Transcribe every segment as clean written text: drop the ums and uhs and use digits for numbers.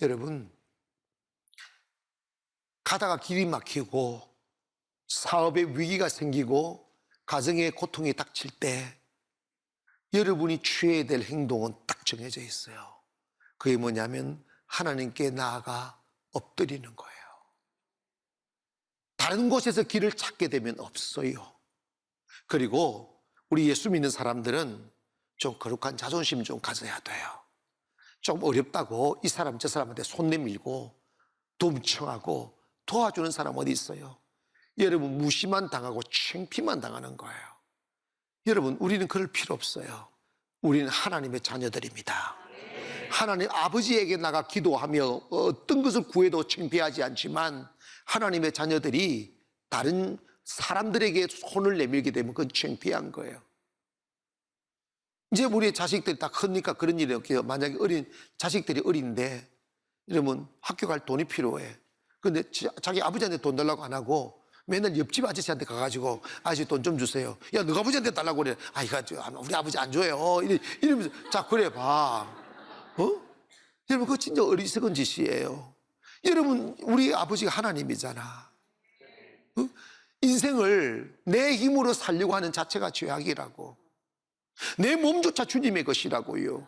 여러분, 가다가 길이 막히고 사업에 위기가 생기고 가정에 고통이 닥칠 때 여러분이 취해야 될 행동은 딱 정해져 있어요. 그게 뭐냐면 하나님께 나아가 엎드리는 거예요. 다른 곳에서 길을 찾게 되면 없어요. 그리고 우리 예수 믿는 사람들은 좀 거룩한 자존심 좀 가져야 돼요. 좀 어렵다고 이 사람 저 사람한테 손 내밀고 도움청하고 도와주는 사람 어디 있어요? 여러분, 무시만 당하고 창피만 당하는 거예요. 여러분, 우리는 그럴 필요 없어요. 우리는 하나님의 자녀들입니다. 하나님 아버지에게 나가 기도하며 어떤 것을 구해도 창피하지 않지만 하나님의 자녀들이 다른 사람들에게 손을 내밀게 되면 그건 창피한 거예요. 이제 우리의 자식들이 다 크니까 그런 일이 없게요. 만약에 자식들이 어린데 이러면 학교 갈 돈이 필요해. 근데 자기 아버지한테 돈 달라고 안 하고 맨날 옆집 아저씨한테 가가지고 아저씨 돈 좀 주세요. 야, 너가 아버지한테 달라고 그래. 아, 이거 우리 아버지 안 줘요. 이러면서 자, 그래 봐. 여러분, 그거 진짜 어리석은 짓이에요. 여러분, 우리 아버지가 하나님이잖아. 인생을 내 힘으로 살려고 하는 자체가 죄악이라고. 내 몸조차 주님의 것이라고요.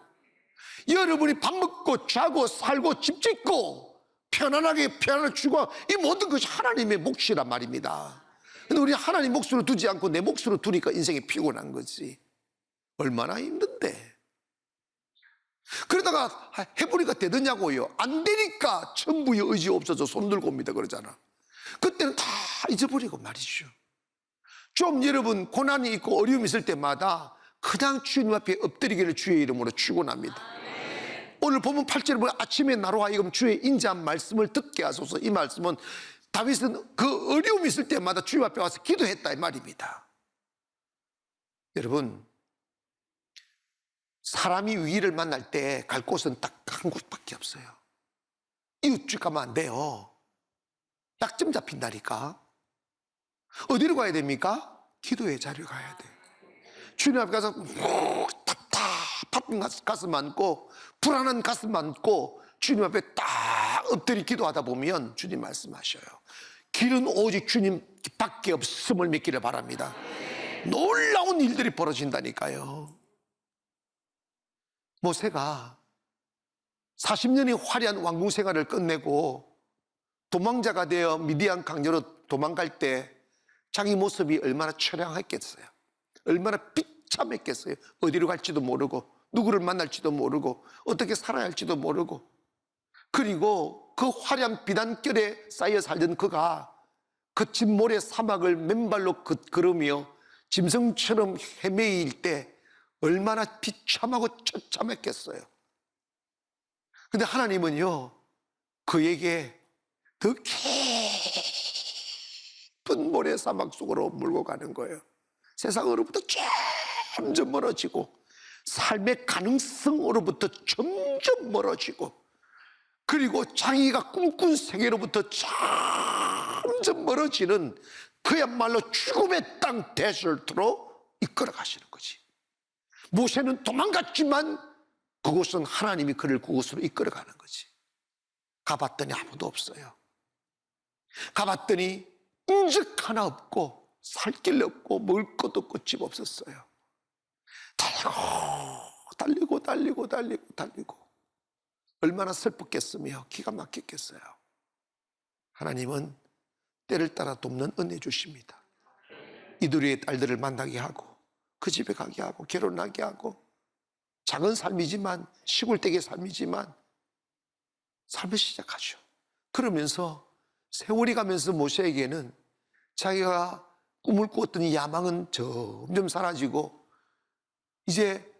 여러분이 밥 먹고 자고 살고 집 짓고 편안하게 죽어, 이 모든 것이 하나님의 몫이란 말입니다. 근데 우리 하나님 몫으로 두지 않고 내 몫으로 두니까 인생이 피곤한 거지. 얼마나 힘든데. 그러다가 해보니까 되느냐고요. 안 되니까 천부의 의지 없어서 손 들고 옵니다 그러잖아. 그때는 다 잊어버리고 말이죠. 좀 여러분 고난이 있고 어려움이 있을 때마다 그냥 주님 앞에 엎드리기를 주의 이름으로 축원합니다. 오늘 보면 8절에 보면 아침에 나로 하여금 주의 인자한 말씀을 듣게 하소서. 이 말씀은 다윗은 그 어려움이 있을 때마다 주님 앞에 와서 기도했다 이 말입니다. 여러분, 사람이 위기를 만날 때 갈 곳은 딱 한 곳밖에 없어요. 이웃집 가면 안 돼요. 약점 잡힌다니까. 어디로 가야 됩니까? 기도의 자리에 가야 돼. 주님 앞에 가서 답답한 가슴 안고 불안한 가슴 안고 주님 앞에 딱 엎드리 기도하다 보면 주님 말씀하셔요. 길은 오직 주님밖에 없음을 믿기를 바랍니다. 놀라운 일들이 벌어진다니까요. 모세가 40년의 화려한 왕궁 생활을 끝내고 도망자가 되어 미디안 강요로 도망갈 때 자기 모습이 얼마나 처량했겠어요. 얼마나 비참했겠어요. 어디로 갈지도 모르고 누구를 만날지도 모르고 어떻게 살아야 할지도 모르고. 그리고 그 화려한 비단결에 쌓여 살던 그가 거친 모래 사막을 맨발로 걸으며 짐승처럼 헤매일 때 얼마나 비참하고 처참했겠어요. 근데 하나님은요, 그에게 더 깊은 모래 사막 속으로 몰고 가는 거예요. 세상으로부터 점점 멀어지고 삶의 가능성으로부터 점점 멀어지고 그리고 자기가 꿈꾼 세계로부터 점점 멀어지는 그야말로 죽음의 땅 데설트로 이끌어 가시는 거지. 모세는 도망갔지만 그곳은 하나님이 그를 그곳으로 이끌어 가는 거지. 가봤더니 아무도 없어요. 가봤더니 인적 하나 없고 살 길 없고 먹을 것도 없고 집 없었어요. 달리고 얼마나 슬펐겠으며 기가 막혔겠어요. 하나님은 때를 따라 돕는 은혜 주십니다. 이두리의 딸들을 만나게 하고 그 집에 가게 하고 결혼하게 하고 작은 삶이지만 시골댁의 삶이지만 삶을 시작하죠. 그러면서 세월이 가면서 모세에게는 자기가 꿈을 꾸었던 이 야망은 점점 사라지고 이제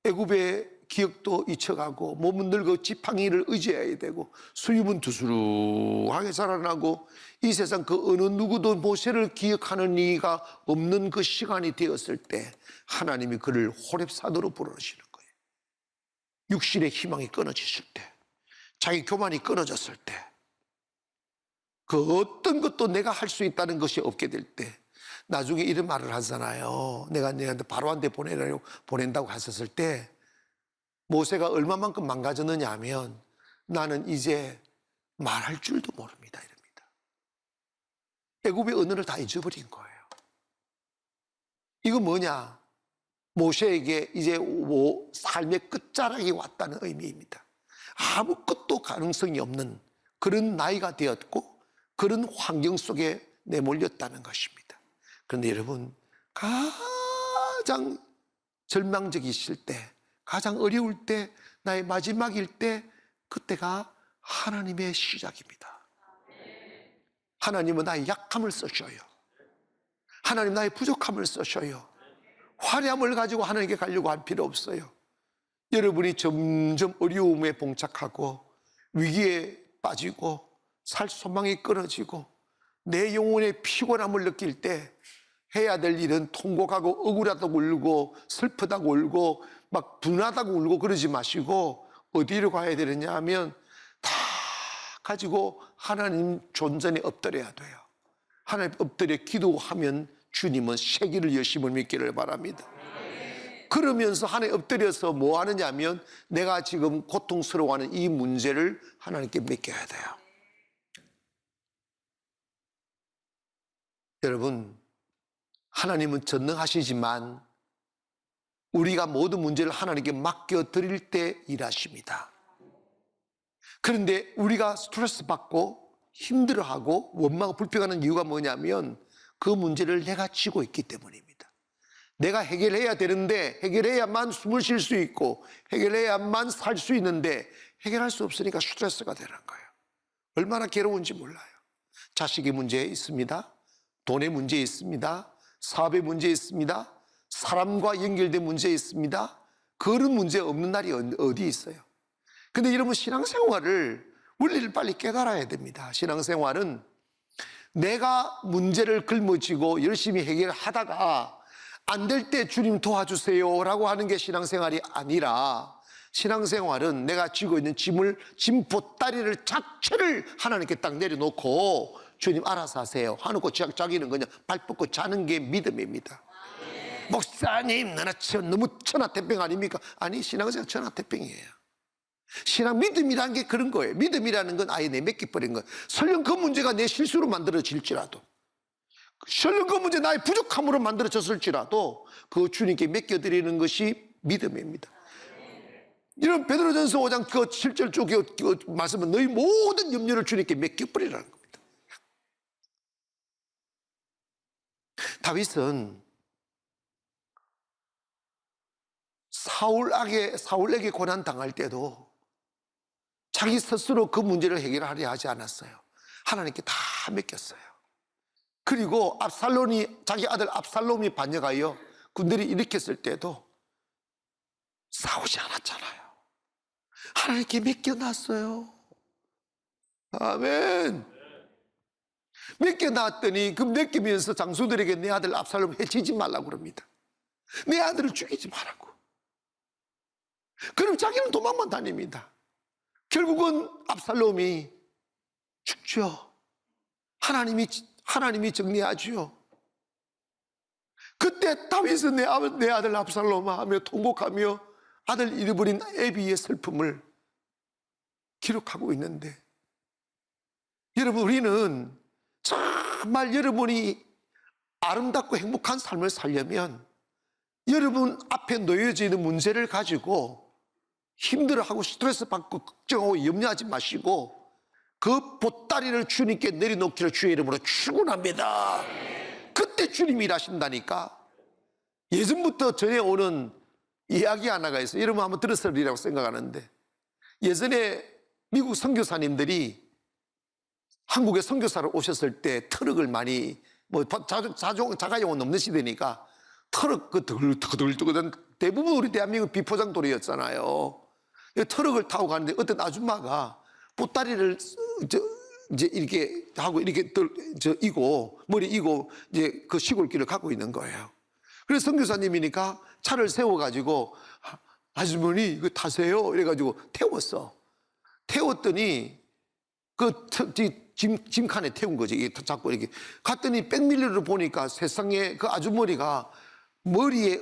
애굽의 기억도 잊혀가고 몸은 늙어 지팡이를 의지해야 되고 수입은 두수룩하게 자라나고 이 세상 그 어느 누구도 모세를 기억하는 이가 없는 그 시간이 되었을 때 하나님이 그를 호렙산으로 부르시는 거예요. 육신의 희망이 끊어졌을 때, 자기 교만이 끊어졌을 때, 그 어떤 것도 내가 할 수 있다는 것이 없게 될 때, 나중에 이런 말을 하잖아요. 내가 너한테 바로한테 보낸다고 하셨을 때 모세가 얼마만큼 망가졌느냐 하면 나는 이제 말할 줄도 모릅니다. 이럽니다. 애굽의 언어를 다 잊어버린 거예요. 이거 뭐냐? 모세에게 이제 삶의 끝자락이 왔다는 의미입니다. 아무것도 가능성이 없는 그런 나이가 되었고 그런 환경 속에 내몰렸다는 것입니다. 그런데 여러분, 가장 절망적이실 때, 가장 어려울 때, 나의 마지막일 때, 그때가 하나님의 시작입니다. 하나님은 나의 약함을 쓰셔요. 하나님 나의 부족함을 쓰셔요. 화려함을 가지고 하나님께 가려고 할 필요 없어요. 여러분이 점점 어려움에 봉착하고 위기에 빠지고 살 소망이 끊어지고 내 영혼의 피곤함을 느낄 때 해야 될 일은 통곡하고 억울하다고 울고 슬프다고 울고 막 분하다고 울고 그러지 마시고 어디로 가야 되느냐 하면 다 가지고 하나님 존전에 엎드려야 돼요. 하나님 엎드려 기도하면 주님은 세기를 여심을 믿기를 바랍니다. 그러면서 하나님 엎드려서 뭐 하느냐 하면 내가 지금 고통스러워하는 이 문제를 하나님께 맡겨야 돼요. 여러분, 하나님은 전능하시지만 우리가 모든 문제를 하나님께 맡겨드릴 때 일하십니다. 그런데 우리가 스트레스 받고 힘들어하고 원망하고 불평하는 이유가 뭐냐면 그 문제를 내가 쥐고 있기 때문입니다. 내가 해결해야 되는데 해결해야만 숨을 쉴 수 있고 해결해야만 살 수 있는데 해결할 수 없으니까 스트레스가 되는 거예요. 얼마나 괴로운지 몰라요. 자식의 문제 있습니다. 돈의 문제 있습니다. 사업의 문제 있습니다. 사람과 연결된 문제 있습니다. 그런 문제 없는 날이 어디 있어요. 근데 여러분, 신앙생활을 원리를 빨리 깨달아야 됩니다. 신앙생활은 내가 문제를 짊어지고 열심히 해결하다가 안 될 때 주님 도와주세요 라고 하는 게 신앙생활이 아니라 신앙생활은 내가 쥐고 있는 짐 보따리를 자체를 하나님께 딱 내려놓고 주님 알아서 하세요 하놓고 자기는 그냥 발 뻗고 자는 게 믿음입니다. 목사님 나는 너무 천하태평 아닙니까? 아니, 신앙생활 천하태평이에요. 신앙 믿음이라는 게 그런 거예요. 믿음이라는 건 아예 내맡겨버린 거예요. 설령 그 문제가 내 실수로 만들어질지라도, 설령 그 문제 나의 부족함으로 만들어졌을지라도 그 주님께 맡겨드리는 것이 믿음입니다. 이런 베드로전서 5장 그 7절 쪽에 말씀은 너희 모든 염려를 주님께 맡겨버리라는 겁니다. 다윗은 사울에게 고난 당할 때도 자기 스스로 그 문제를 해결하려 하지 않았어요. 하나님께 다 맡겼어요. 그리고 자기 아들 압살롬이 반역하여 군대를 일으켰을 때도 싸우지 않았잖아요. 하나님께 맡겨놨어요. 아멘. 맡겨놨더니 그 맡기면서 장수들에게 내 아들 압살롬 해치지 말라고 그럽니다. 내 아들을 죽이지 말라고. 그럼 자기는 도망만 다닙니다. 결국은 압살롬이 죽죠. 하나님이 정리하죠. 그때 다윗은 내 아들 압살롬아 하며 통곡하며 아들 잃어버린 애비의 슬픔을 기록하고 있는데, 여러분, 우리는 정말 여러분이 아름답고 행복한 삶을 살려면 여러분 앞에 놓여져 있는 문제를 가지고 힘들어하고 스트레스 받고 걱정하고 염려하지 마시고 그 보따리를 주님께 내려놓기를 주의 이름으로 축원합니다. 그때 주님이 일하신다니까. 예전부터 전해오는 이야기 하나가 있어요. 여러분 한번 들었으리라고 생각하는데, 예전에 미국 선교사님들이 한국에 선교사로 오셨을 때 트럭을 많이 자가용은 없는 시대니까 트럭 그 드글드글드글한 대부분 우리 대한민국 비포장 도로였잖아요. 트럭을 타고 가는데 어떤 아줌마가 보따리를 이제 이렇게 하고 이렇게 이고 머리 이고 이제 그 시골길을 가고 있는 거예요. 그래서 선교사님이니까 차를 세워가지고 아주머니 이거 타세요 이래가지고 태웠더니 그 짐칸에 태운 거지. 이게 자꾸 이렇게 갔더니 백밀러를 보니까 세상에 그 아주머니가 머리에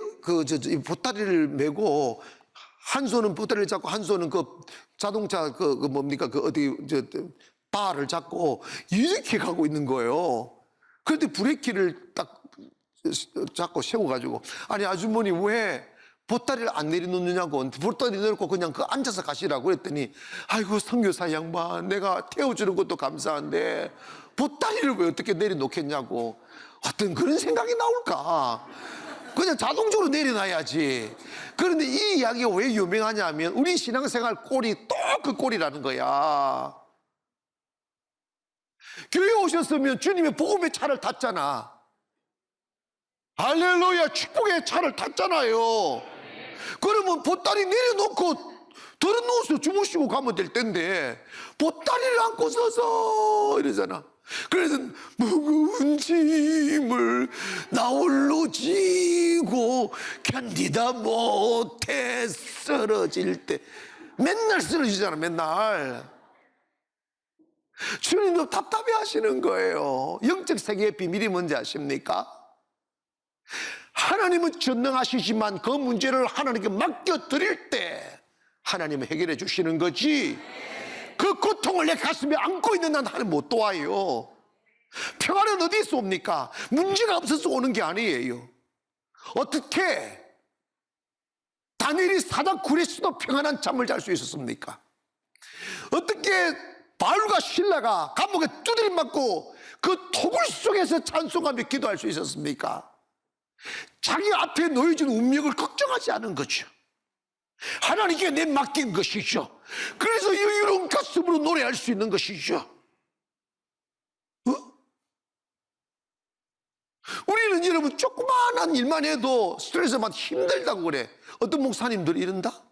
보따리를 메고 한 손은 보따리를 잡고 한 손은 그 자동차 그 뭡니까 그 어디 바를 잡고 이렇게 가고 있는 거예요. 그런데 브레이크를 딱 잡고 세워가지고, 아니 아주머니 왜 보따리를 안 내려놓느냐고, 보따리 내놓고 그냥 그 앉아서 가시라고 그랬더니, 아이고 선교사 양반, 내가 태워주는 것도 감사한데 보따리를 왜 어떻게 내려놓겠냐고. 어떤 그런 생각이 나올까. 그냥 자동적으로 내려놔야지. 그런데 이 이야기가 왜 유명하냐면 우리 신앙생활 꼴이 또 그 꼴이라는 거야. 교회 오셨으면 주님의 복음의 차를 탔잖아. 할렐루야, 축복의 차를 탔잖아요. 그러면 보따리 내려놓고 들어놓아서 주무시고 가면 될 텐데 보따리를 안고 서서 이러잖아. 그래서 무거운 짐을 나 홀로 지고 견디다 못해 쓰러질 때, 맨날 쓰러지잖아. 맨날. 주님도 답답해 하시는 거예요. 영적 세계의 비밀이 뭔지 아십니까? 하나님은 전능하시지만 그 문제를 하나님께 맡겨드릴 때 하나님은 해결해 주시는 거지, 그 고통을 내 가슴에 안고 있는 난 하나님 못 도와요. 평안은 어디서 옵니까? 문제가 없어서 오는 게 아니에요. 어떻게 다니엘이 사자 굴에서도 평안한 잠을 잘 수 있었습니까? 어떻게 바울과 실라가 감옥에 두드림 맞고 그 토굴 속에서 찬송하며 기도할 수 있었습니까? 자기 앞에 놓여진 운명을 걱정하지 않은 거죠. 하나님께 내 맡긴 것이죠. 그래서 여유로운 가슴으로 노래할 수 있는 것이죠. 우리는 여러분 조그마한 일만 해도 스트레스만 힘들다고 그래. 어떤 목사님들이 이런다?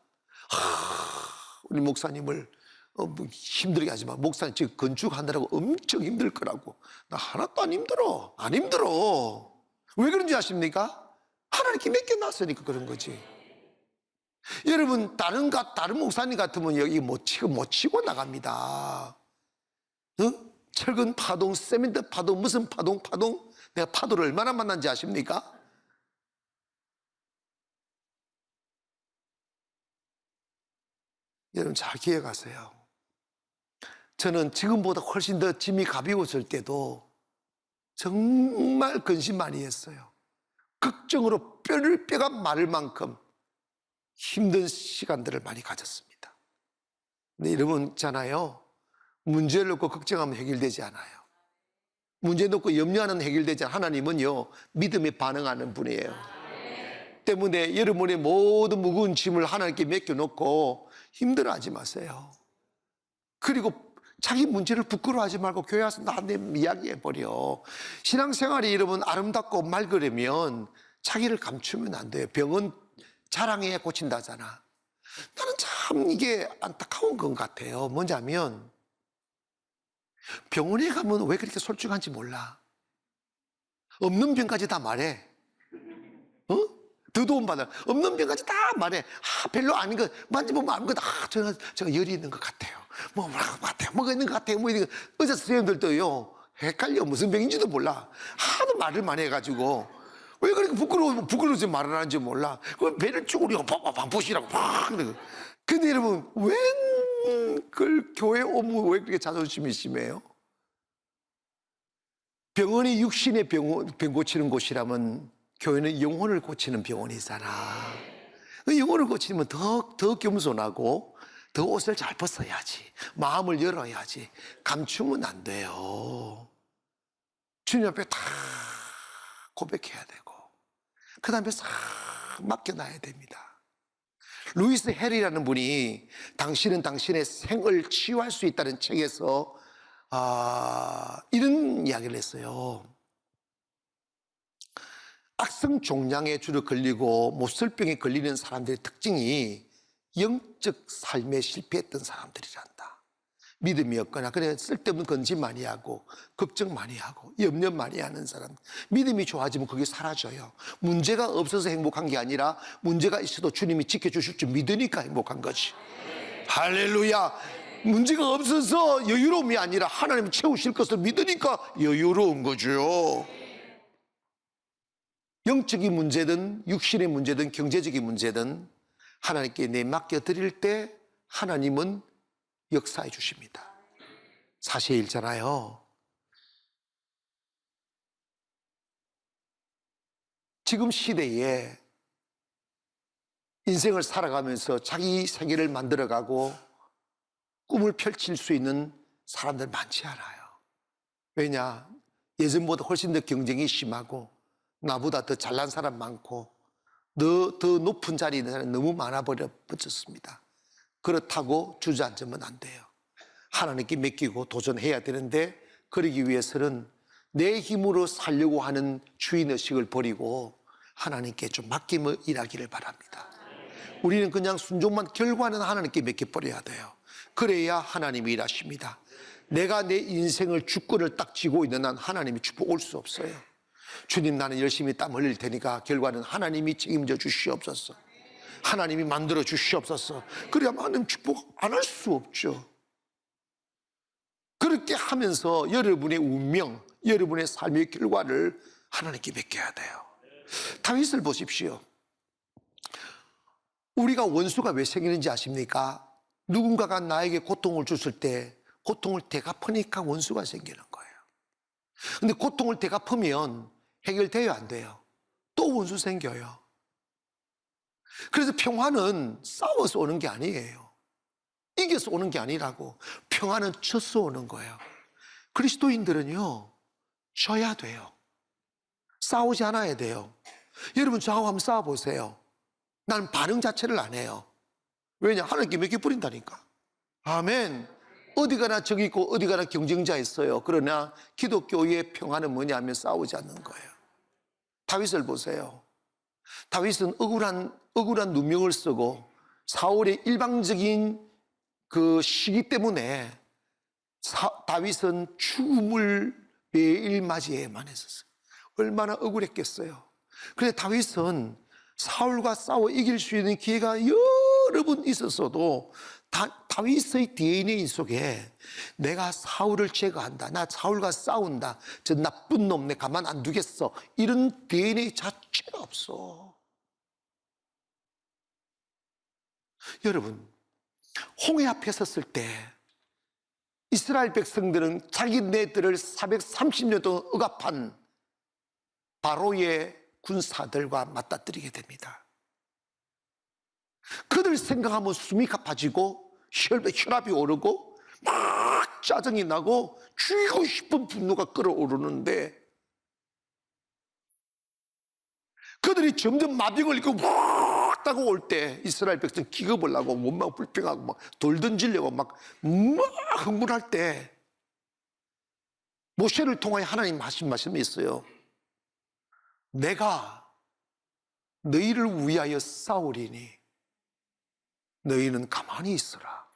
우리 목사님을 힘들게 하지 마. 목사님 지금 건축하느라고 엄청 힘들 거라고. 나 하나도 안 힘들어. 안 힘들어. 왜 그런지 아십니까? 하나님께 맡겨놨으니까 그런 거지. 여러분 다른 목사님 같으면 여기 못 치고 나갑니다. 철근 파동, 세멘트 파동, 무슨 파동. 내가 파도를 얼마나 만난지 아십니까? 여러분 잘 기억하세요. 저는 지금보다 훨씬 더 짐이 가벼웠을 때도 정말 근심 많이 했어요. 걱정으로 뼈가 마를 만큼 힘든 시간들을 많이 가졌습니다. 근데 여러분 있잖아요, 문제를 놓고 걱정하면 해결되지 않아요. 문제 놓고 염려하는 해결되지 않아요. 하나님은요 믿음에 반응하는 분이에요. 때문에 여러분의 모든 무거운 짐을 하나님께 맡겨놓고 힘들어하지 마세요. 그리고 자기 문제를 부끄러워하지 말고 교회 와서 나한테 이야기해버려. 신앙생활이 여러분 아름답고 맑으려면 자기를 감추면 안 돼요. 병은 자랑해야 고친다잖아. 나는 참 이게 안타까운 것 같아요. 뭐냐면 병원에 가면 왜 그렇게 솔직한지 몰라. 없는 병까지 다 말해. 더 도움받아. 없는 병까지 다 말해. 별로 아닌 거 만져보면 아무것도 제가 열이 있는 것 같아요. 뭐가 같아요. 뭐가 있는 것 같아요. 뭐 이런 의사 선생님들도요 헷갈려. 무슨 병인지도 몰라. 하도 말을 많이 해가지고 왜 그렇게 부끄러워서 말을 하는지 몰라. 그 배를 쭉 우리가 보시라고 막 그래. 근데 여러분 웬 그 교회 오면 왜 그렇게 자존심이 심해요? 병원이 육신의 병 고치는 곳이라면 교회는 영혼을 고치는 병원이잖아. 그 영혼을 고치면 더 겸손하고 더 옷을 잘 벗어야지. 마음을 열어야지. 감추면 안 돼요. 주님 앞에 다 고백해야 되고 그 다음에 싹 맡겨놔야 됩니다. 루이스 헬이라는 분이 당신은 당신의 생을 치유할 수 있다는 책에서 이런 이야기를 했어요. 악성 종양에 주로 걸리고 몹쓸병에 걸리는 사람들의 특징이 영적 삶에 실패했던 사람들이란다. 믿음이 없거나 그래 쓸데없는 건진 많이 하고 걱정 많이 하고 염려 많이 하는 사람, 믿음이 좋아지면 그게 사라져요. 문제가 없어서 행복한 게 아니라 문제가 있어도 주님이 지켜주실 줄 믿으니까 행복한 거지. 할렐루야. 문제가 없어서 여유로움이 아니라 하나님이 채우실 것을 믿으니까 여유로운 거죠. 영적인 문제든 육신의 문제든 경제적인 문제든 하나님께 내맡겨 드릴 때 하나님은 역사해 주십니다. 사실 있잖아요. 지금 시대에 인생을 살아가면서 자기 세계를 만들어가고 꿈을 펼칠 수 있는 사람들 많지 않아요. 왜냐? 예전보다 훨씬 더 경쟁이 심하고 나보다 더 잘난 사람 많고 더 높은 자리에 있는 사람이 너무 많아버렸습니다. 그렇다고 주저앉으면 안 돼요. 하나님께 맡기고 도전해야 되는데, 그러기 위해서는 내 힘으로 살려고 하는 주인의식을 버리고 하나님께 좀 맡김을 일하기를 바랍니다. 우리는 그냥 순종만, 결과는 하나님께 맡겨버려야 돼요. 그래야 하나님이 일하십니다. 내가 내 인생을 주권을 딱 쥐고 있는 한 하나님이 축복 올 수 없어요. 주님, 나는 열심히 땀 흘릴 테니까 결과는 하나님이 책임져 주시옵소서. 하나님이 만들어 주시옵소서. 그래야 하나님 축복 안 할 수 없죠. 그렇게 하면서 여러분의 운명, 여러분의 삶의 결과를 하나님께 맡겨야 돼요. 다윗을 보십시오. 우리가 원수가 왜 생기는지 아십니까? 누군가가 나에게 고통을 줬을 때 고통을 되갚으니까 원수가 생기는 거예요. 근데 고통을 되갚으면 해결돼요, 안 돼요? 또 원수 생겨요. 그래서 평화는 싸워서 오는 게 아니에요. 이겨서 오는 게 아니라고. 평화는 져서 오는 거예요. 그리스도인들은요, 져야 돼요. 싸우지 않아야 돼요. 여러분, 저하고 한번 싸워보세요. 나는 반응 자체를 안 해요. 왜냐? 하나님께 맡겨버린다니까. 아멘. 어디 가나 적이 있고 어디 가나 경쟁자 있어요. 그러나 기독교의 평화는 뭐냐면 싸우지 않는 거예요. 다윗을 보세요. 다윗은 억울한 누명을 쓰고 사울의 일방적인 그 시기 때문에 다윗은 죽음을 매일 맞이해야만 했었어요. 얼마나 억울했겠어요. 그런데 다윗은 사울과 싸워 이길 수 있는 기회가 여러 번 있었어도 다윗의 DNA 속에 내가 사울을 제거한다, 나 사울과 싸운다, 저 나쁜 놈 내 가만 안 두겠어, 이런 DNA 자체가 없어. 여러분, 홍해 앞에 섰을 때 이스라엘 백성들은 자기네들을 430년 동안 억압한 바로의 군사들과 맞닥뜨리게 됩니다. 그들 생각하면 숨이 가빠지고 혈압이 오르고 막 짜증이 나고 죽이고 싶은 분노가 끓어오르는데, 그들이 점점 마병을 입고 막 따고 올 때 이스라엘 백성 기겁을 하고 몸만 불평하고 막 돌 던지려고 막 흥분할 때 모세를 통하여 하나님 하신 말씀이 있어요. 내가 너희를 위하여 싸우리니 너희는 가만히 있어라.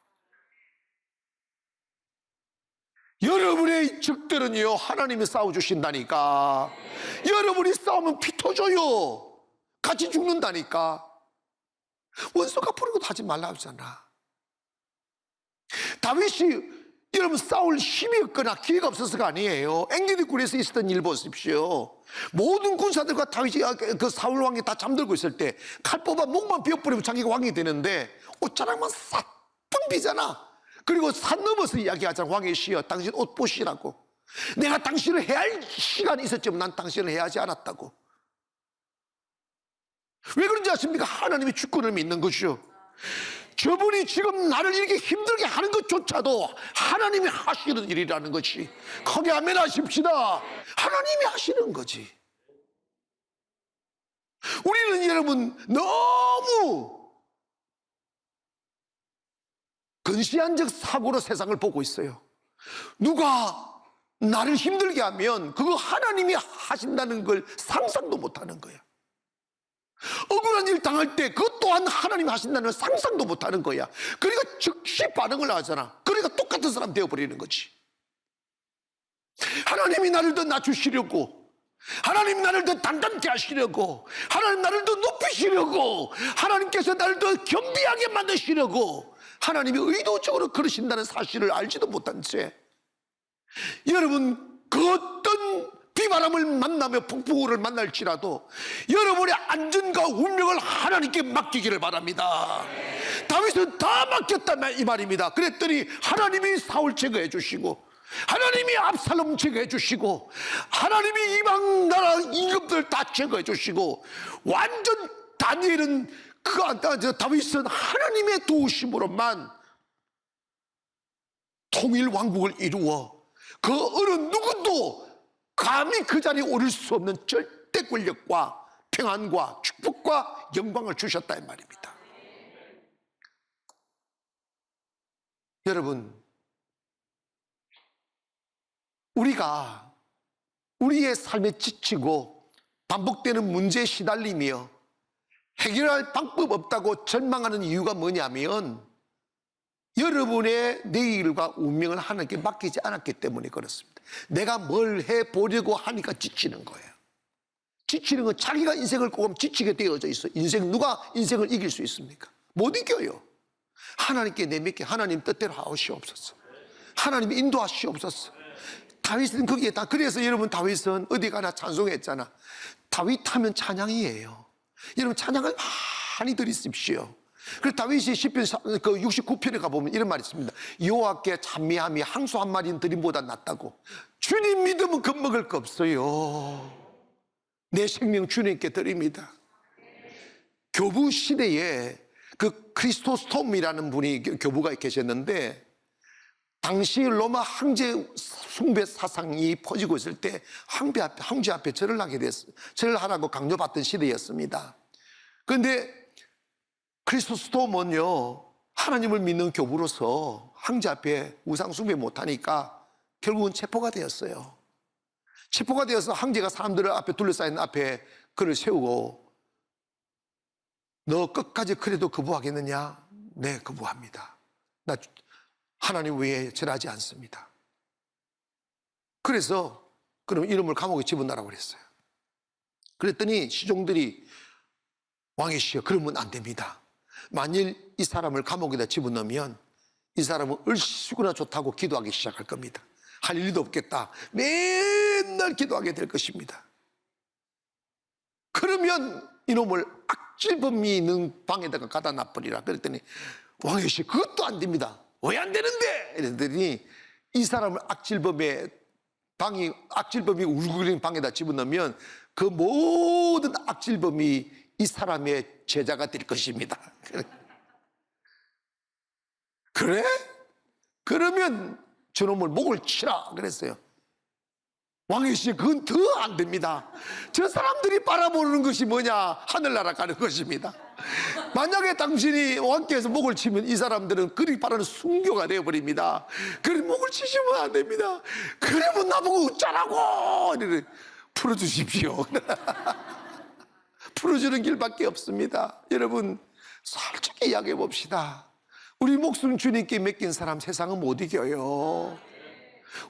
여러분의 적들은요, 하나님이 싸워주신다니까. 여러분이 싸우면 피 터져요. 같이 죽는다니까. 원수 갚으려고 하지 말라고 하잖아. 다윗이 여러분 싸울 힘이 없거나 기회가 없어서가 아니에요. 엔게디 굴에서 있었던 일 보십시오. 모든 군사들과 다윗이 그 사울 왕이 다 잠들고 있을 때 칼 뽑아 목만 베어버리면 자기가 왕이 되는데 옷자락만 싹 텅비잖아. 그리고 산 넘어서 이야기하잖아. 왕의 시여, 당신 옷 보시라고. 내가 당신을 해야 할 시간이 있었지만 난 당신을 해야 하지 않았다고. 왜 그런지 아십니까? 하나님의 주권을 믿는 것이요. 저분이 지금 나를 이렇게 힘들게 하는 것조차도 하나님이 하시는 일이라는 것이, 거기 아멘 하십시다. 하나님이 하시는 거지. 우리는 여러분 너무 근시안적 사고로 세상을 보고 있어요. 누가 나를 힘들게 하면 그거 하나님이 하신다는 걸 상상도 못하는 거야. 억울한 일 당할 때 그것 또한 하나님이 하신다는 걸 상상도 못하는 거야. 그러니까 즉시 반응을 하잖아. 그러니까 똑같은 사람 되어버리는 거지. 하나님이 나를 더 낮추시려고, 하나님 나를 더 단단케 하시려고, 하나님 나를 더 높이시려고, 하나님께서 나를 더 겸비하게 만드시려고 하나님이 의도적으로 그러신다는 사실을 알지도 못한 채 여러분 그 어떤 비바람을 만나며 폭풍우를 만날지라도 여러분의 안전과 운명을 하나님께 맡기기를 바랍니다. 다윗은 다 맡겼다 이 말입니다. 그랬더니 하나님이 사울 제거해 주시고, 하나님이 압살롬 제거해 주시고, 하나님이 이방 나라 임금들 다 제거해 주시고, 완전 다니엘은 다윗은 하나님의 도우심으로만 통일 왕국을 이루어 그 어느 누구도 감히 그 자리에 오를 수 없는 절대 권력과 평안과 축복과 영광을 주셨다 이 말입니다. 여러분, 우리가 우리의 삶에 지치고 반복되는 문제에 시달리며 해결할 방법 없다고 절망하는 이유가 뭐냐면 여러분의 내일과 운명을 하나님께 맡기지 않았기 때문에 그렇습니다. 내가 뭘 해보려고 하니까 지치는 거예요. 지치는 건 자기가 인생을 꼬면 지치게 되어져 있어요. 누가 인생을 이길 수 있습니까? 못 이겨요. 하나님께 내맡겨 하나님 뜻대로 하시옵소서. 하나님 인도하시옵소서. 다윗은 거기에 다, 그래서 여러분 다윗은 어디 가나 찬송했잖아. 다윗 하면 찬양이에요. 여러분 찬양을 많이 드리십시오. 그래서 다윗이 시편 69편에 가보면 이런 말이 있습니다. 여호와께 찬미함이 항소 한 마리 드림보다 낫다고. 주님 믿으면 겁먹을 거 없어요. 내 생명 주님께 드립니다. 교부 시대에 그 크리스토스톰이라는 분이 교부가 계셨는데, 당시 로마 황제 숭배 사상이 퍼지고 있을 때 황제 앞에 절을 하게 됐어요. 절을 하라고 강요받던 시대였습니다. 그런데 크리스토스톰은요, 하나님을 믿는 교부로서 황제 앞에 우상 숭배 못하니까 결국은 체포가 되었어요. 체포가 되어서 황제가 사람들 앞에 둘러싸인 앞에 그를 세우고, 너 끝까지 그래도 거부하겠느냐? 네, 거부합니다. 나 하나님 외에 절하지 않습니다. 그래서 그럼 이름을 감옥에 집어넣으라고 그랬어요. 그랬더니 시종들이 왕이시여, 그러면 안 됩니다. 만일 이 사람을 감옥에다 집어넣으면 이 사람은 얼씨구나 좋다고 기도하기 시작할 겁니다. 할 일도 없겠다. 맨날 기도하게 될 것입니다. 그러면 이놈을 악질범이 있는 방에다가 갖다 놔버리라. 그랬더니 왕이시여, 그것도 안 됩니다. 왜 안 되는데? 이랬더니 이 사람을 악질범이 울고있는 방에다 집어넣으면 그 모든 악질범이 이 사람의 제자가 될 것입니다. 그래? 그러면 저놈을 목을 치라 그랬어요. 왕이시여, 그건 더 안 됩니다. 저 사람들이 바라보는 것이 뭐냐? 하늘나라 가는 것입니다. 만약에 당신이 왕께서 목을 치면 이 사람들은 그리 바라는 순교가 되어버립니다. 그래, 목을 치시면 안 됩니다. 그러면 나보고 어쩌라고! 풀어주십시오. 풀어주는 길밖에 없습니다. 여러분, 솔직히 이야기해 봅시다. 우리 목숨 주님께 맡긴 사람 세상은 못 이겨요.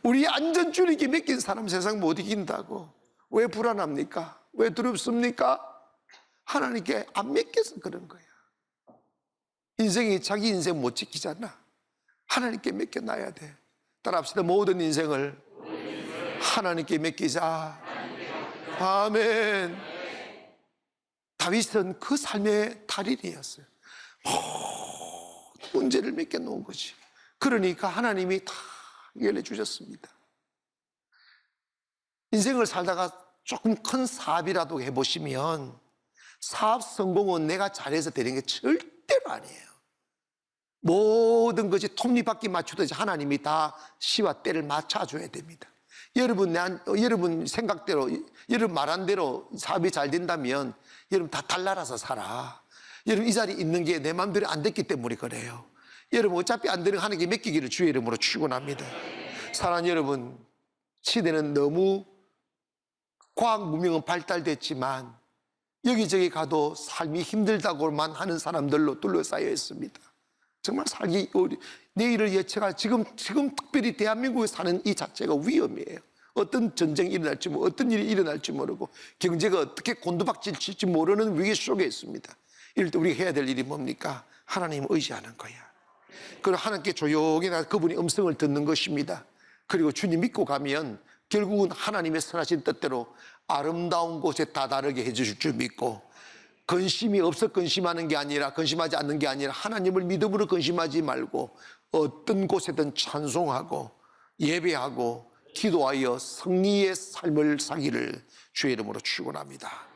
우리 안전 주님께 맡긴 사람 세상 못 이긴다고. 왜 불안합니까? 왜 두렵습니까? 하나님께 안 맡겨서 그런 거야. 인생이 자기 인생 못 지키잖아. 하나님께 맡겨놔야 돼. 따라합시다. 모든 인생을 하나님께 맡기자. 아멘. 다윗은 그 삶의 달인이었어요. 문제를 맡겨놓은 거지. 그러니까 하나님이 다 해결해 주셨습니다. 인생을 살다가 조금 큰 사업이라도 해보시면 사업 성공은 내가 잘해서 되는 게 절대로 아니에요. 모든 것이 톱니바퀴 맞추듯이 하나님이 다 시와 때를 맞춰줘야 됩니다. 여러분 생각대로, 여러분 말한 대로 사업이 잘 된다면 여러분 다 달나라서 살아. 여러분 이 자리에 있는 게 내 마음대로 안 됐기 때문에 그래요. 여러분 어차피 안 되는 하나님께 맡기기를 주의 이름으로 축원합니다. 사랑하는 여러분, 시대는 너무 과학 문명은 발달됐지만 여기저기 가도 삶이 힘들다고만 하는 사람들로 둘러싸여 있습니다. 정말 살기 내일을 예측할 지금 특별히 대한민국에 사는 이 자체가 위험이에요. 어떤 전쟁이 일어날지 어떤 일이 일어날지 모르고 경제가 어떻게 곤두박질칠지 모르는 위기 속에 있습니다. 이럴 때 우리가 해야 될 일이 뭡니까? 하나님을 의지하는 거야. 그리고 하나님께 조용히 나 그분이 음성을 듣는 것입니다. 그리고 주님 믿고 가면 결국은 하나님의 선하신 뜻대로 아름다운 곳에 다다르게 해주실 줄 믿고, 근심이 없어 근심하는 게 아니라, 근심하지 않는 게 아니라 하나님을 믿음으로 근심하지 말고 어떤 곳에든 찬송하고 예배하고 기도하여 승리의 삶을 사기를 주의 이름으로 축원합니다.